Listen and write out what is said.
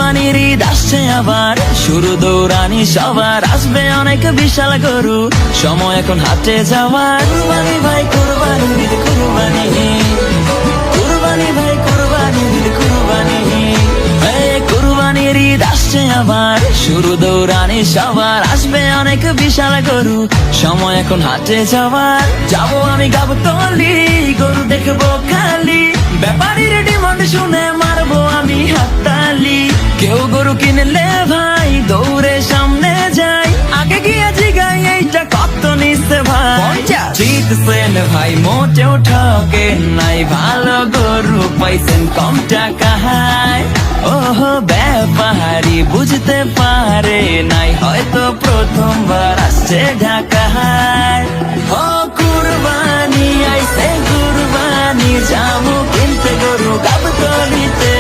কুরবানির ঈদ আসছে আবার, শুরু দৌড়ানি সবার, আসবে অনেক বিশাল গরু, সময় এখন হাটে যাওয়ার। কুরবানি ভাই কুরবানি ঈদ কুরবানি, কুরবানি ভাই কুরবানি ঈদ কুরবানি। কুরবানির ঈদ আসছে আবার, শুরু দৌড়ানি সবার, আসবে অনেক বিশাল গরু, সময় এখন হাটে যাওয়ার। যাবো আমি গাবতলী, গরু দেখবো খালি, ব্যাপারীর ডিমান্ড শুনে মারবো আমি হাততালি। কেউ গরু কিনলে ভাই দৌড়ে সামনে যাই, আগে গিয়ে জিগাই এইটা কত নিচ্ছে ভাই। জিতছেন ভাই মোটেও ঠকে নাই, ভালো গরু পাইছেন কম টাকায়। ওহো ব্যাপারী বুঝতে পারে নাই, হয়তো প্রথমবার আসছে ঢাকায়। ও কুরবানি আইছে কুরবানি, যাবো কিনতে গরু গাবতলীতে।